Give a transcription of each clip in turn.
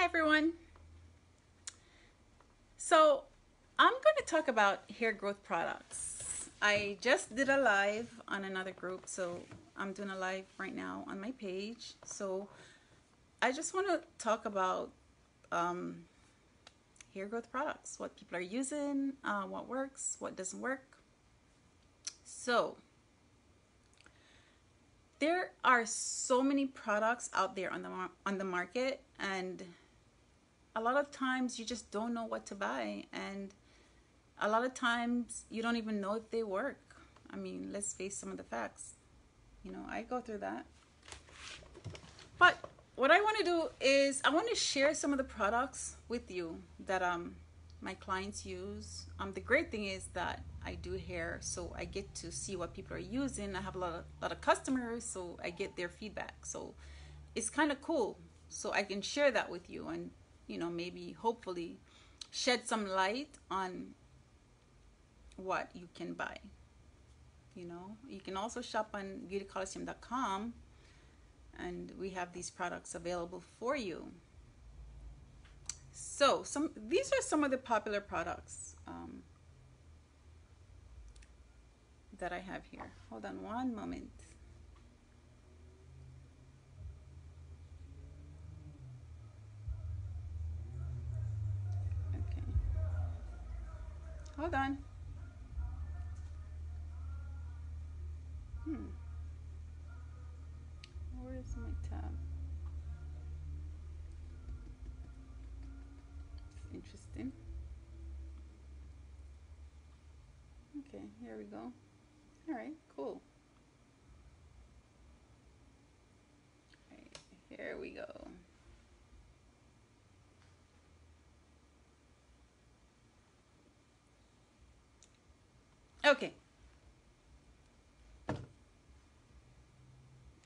everyone. So I'm going to talk about hair growth products. I just did a live on another group, so I'm doing a live right now on my page. So I just want to talk about hair growth products, what people are using, what works, what doesn't work. So there are so many products out there on the market, and a lot of times you just don't know what to buy, and a lot of times you don't even know if they work. I mean, let's face some of the facts. You know, I go through that. But what I want to do is I want to share some of the products with you that my clients use. The great thing is that I do hair, so I get to see what people are using. I have a lot of customers, so I get their feedback. So it's kind of cool. So I can share that with you, and maybe hopefully shed some light on what you can buy. You can also shop on beautycoliseum.com, and we have these products available for you. So these are some of the popular products that I have here. Hold on one moment. Okay. Hold on. Where is my tab? It's interesting. Okay, here we go. All right, cool. All right, here we go. Okay.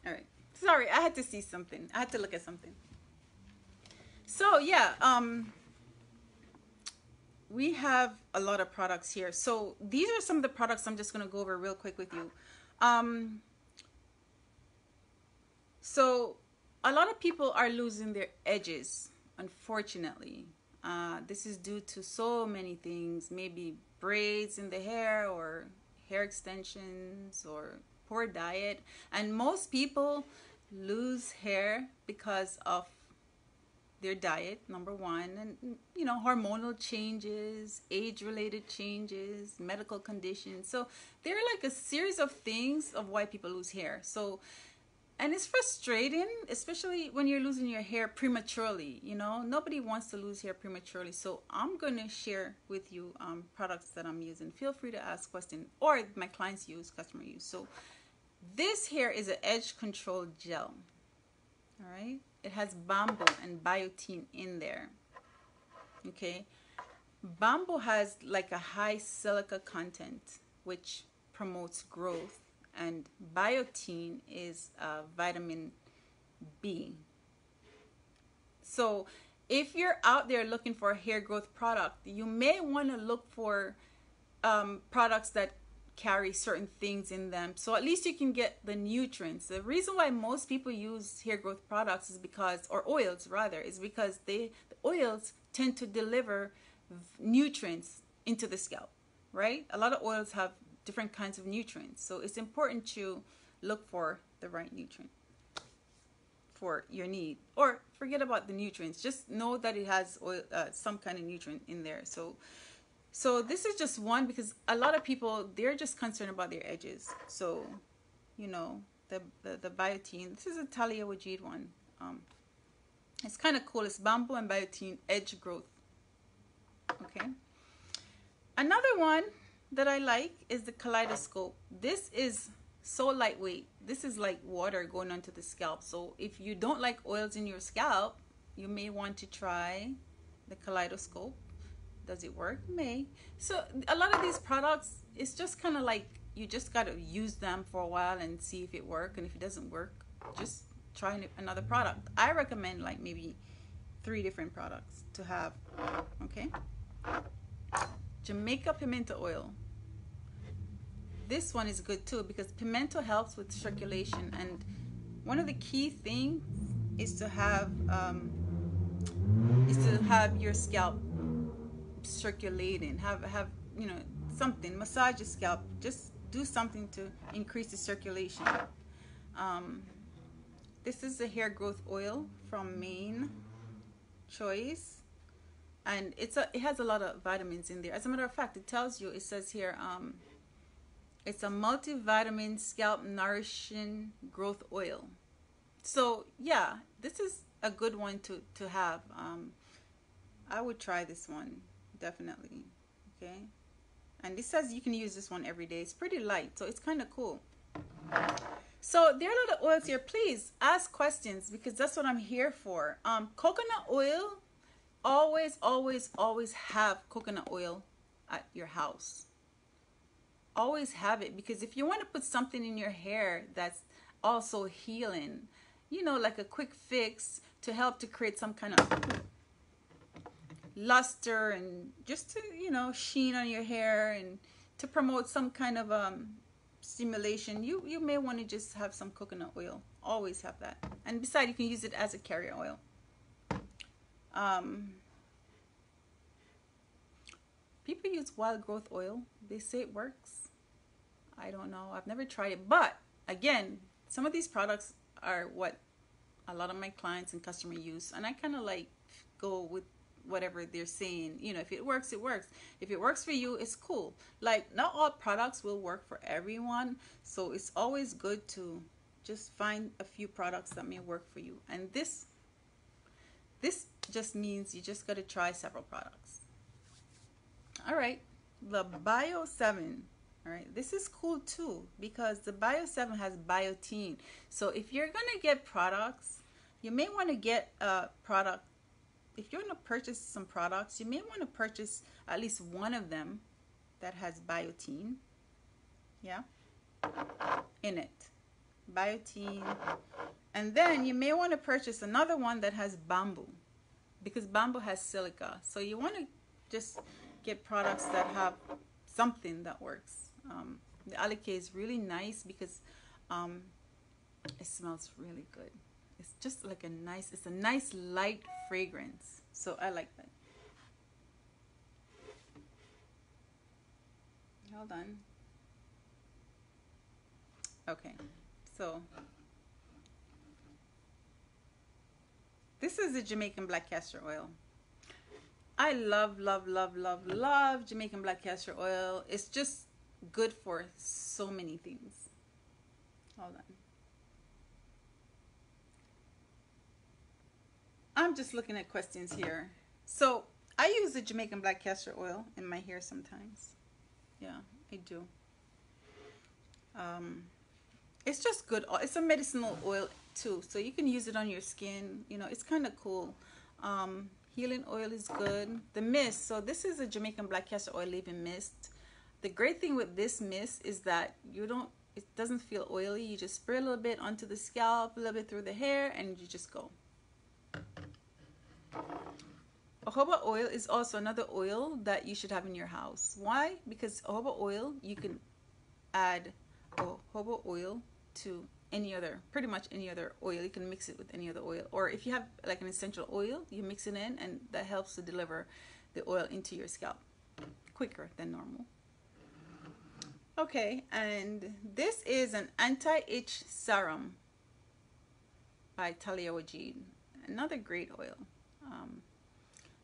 All right. Sorry, I had to see something. I had to look at something. So yeah, we have a lot of products here. So these are some of the products I'm just going to go over real quick with you. So a lot of people are losing their edges, unfortunately. This is due to so many things, maybe braids in the hair or hair extensions or poor diet. And most people lose hair because of their diet, number one, and hormonal changes, age-related changes, medical conditions. So there are like a series of things of why people lose hair. So, and it's frustrating, especially when you're losing your hair prematurely. Nobody wants to lose hair prematurely. So I'm going to share with you products that I'm using. Feel free to ask questions, or my clients use, customer use. So this here is an edge control gel. All right. It has bamboo and biotin in there. Okay. Bamboo has like a high silica content, which promotes growth, and biotin is vitamin B. So if you're out there looking for a hair growth product, you may want to look for products that carry certain things in them, so at least you can get the nutrients. The reason why most people use hair growth products is because, or oils rather, is because the oils tend to deliver nutrients into the scalp, right? A lot of oils have different kinds of nutrients, so it's important to look for the right nutrient for your need, or forget about the nutrients, just know that it has oil, some kind of nutrient in there. So this is just one, because a lot of people, they're just concerned about their edges. So, the biotin, this is a Talia Wajid one. It's kind of cool. It's bamboo and biotin edge growth. Okay. Another one that I like is the Kaleidoscope. This is so lightweight. This is like water going onto the scalp. So if you don't like oils in your scalp, you may want to try the Kaleidoscope. Does it work? May. So a lot of these products, it's just kind of like you just got to use them for a while and see if it works. And if it doesn't work, just try another product. I recommend like maybe 3 different products to have. Okay. Jamaica pimento oil. This one is good too, because pimento helps with circulation, and one of the key things is to have is to have your scalp circulating. Have you know, something, massage your scalp, just do something to increase the circulation. um, this is the hair growth oil from Maine Choice, and it has a lot of vitamins in there. As a matter of fact, it tells you, it says here, it's a multivitamin scalp nourishing growth oil. So yeah, this is a good one to have. I would try this one definitely. Okay, and it says you can use this one every day. It's pretty light, so it's kind of cool. So there are a lot of oils here. Please ask questions, because that's what I'm here for. Coconut oil, always, always, always have coconut oil at your house. Always have it, because if you want to put something in your hair that's also healing, you know, like a quick fix to help to create some kind of luster and just to, you know, sheen on your hair and to promote some kind of stimulation, you may want to just have some coconut oil. Always have that. And besides, you can use it as a carrier oil. People use wild growth oil. They say it works. I don't know. I've never tried it. But again, some of these products are what a lot of my clients and customers use. And I kind of like go with whatever they're saying. You know, if it works, it works. If it works for you, it's cool. Like, not all products will work for everyone. So it's always good to just find a few products that may work for you. And this just means you just got to try several products. All right, the Bio 7. All right, this is cool too, because the Bio 7 has Biotin. So if you're going to get products, you may want to get a product. If you're going to purchase some products, you may want to purchase at least one of them that has Biotin. Yeah, in it. Biotin. And then you may want to purchase another one that has bamboo, because bamboo has silica. So you want to just get products that have something that works. The Alike is really nice because it smells really good. It's just like it's a nice light fragrance. So I like that. Hold on. Okay, so this is the Jamaican black castor oil. I love, love, love, love, love Jamaican black castor oil. It's just good for so many things. Hold on. I'm just looking at questions here. So I use the Jamaican black castor oil in my hair sometimes. Yeah, I do. It's just good. It's a medicinal oil too, so you can use it on your skin. You know, it's kind of cool. Healing oil is good. The mist. So this is a Jamaican black castor oil leave-in mist. The great thing with this mist is that it doesn't feel oily. You just spray a little bit onto the scalp, a little bit through the hair, and you just go. Jojoba oil is also another oil that you should have in your house. Why? Because jojoba oil, you can add jojoba oil to pretty much any other oil. You can mix it with any other oil, or if you have like an essential oil, you mix it in, and that helps to deliver the oil into your scalp quicker than normal. Okay, and this is an anti-itch serum by Talia Wajid. Another great oil.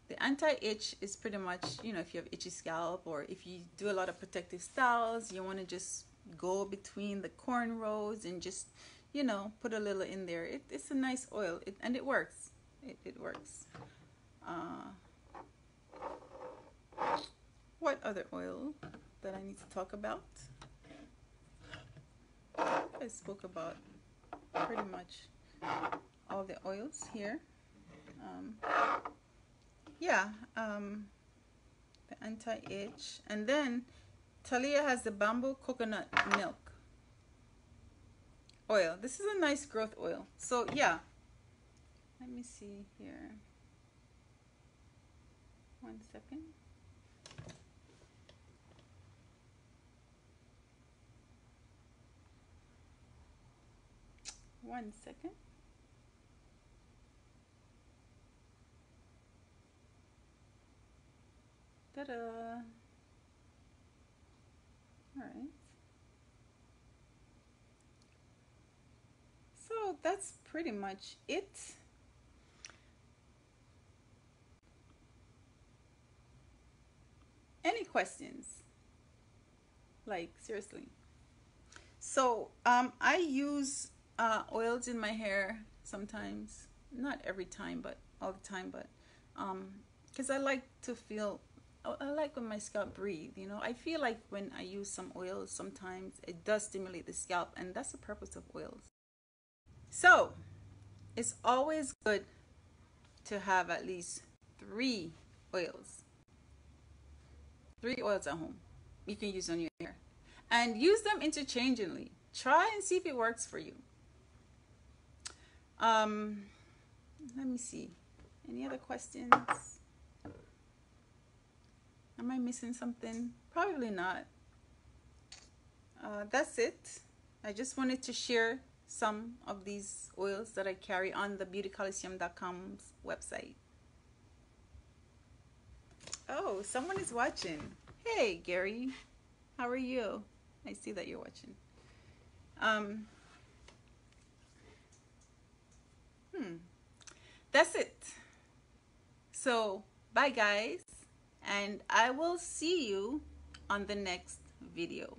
The anti-itch is pretty much, you know, if you have itchy scalp, or if you do a lot of protective styles, you want to just go between the cornrows and just, you know, put a little in there. It's a nice oil, and it works. It works. What other oil that I need to talk about? I spoke about pretty much all the oils here. The anti-itch, and then Talia has the bamboo coconut milk oil. This is a nice growth oil. So yeah, let me see here. 1 second. One second. Ta-da. All right. So that's pretty much it. Any questions? Like, seriously. So I use oils in my hair sometimes, not every time, but all the time. But because I like to feel, I like when my scalp breathe. You know, I feel like when I use some oils, sometimes it does stimulate the scalp, and that's the purpose of oils. So it's always good to have at least three oils, three oils at home you can use on your hair, and use them interchangeably. Try and see if it works for you. Um, Let me see. Any other questions? Am I missing something? Probably not. That's it. I just wanted to share some of these oils that I carry on the beautycoliseum.com's website. Oh, someone is watching. Hey, Gary. How are you? I see that you're watching. That's it. So, bye guys, and I will see you on the next video.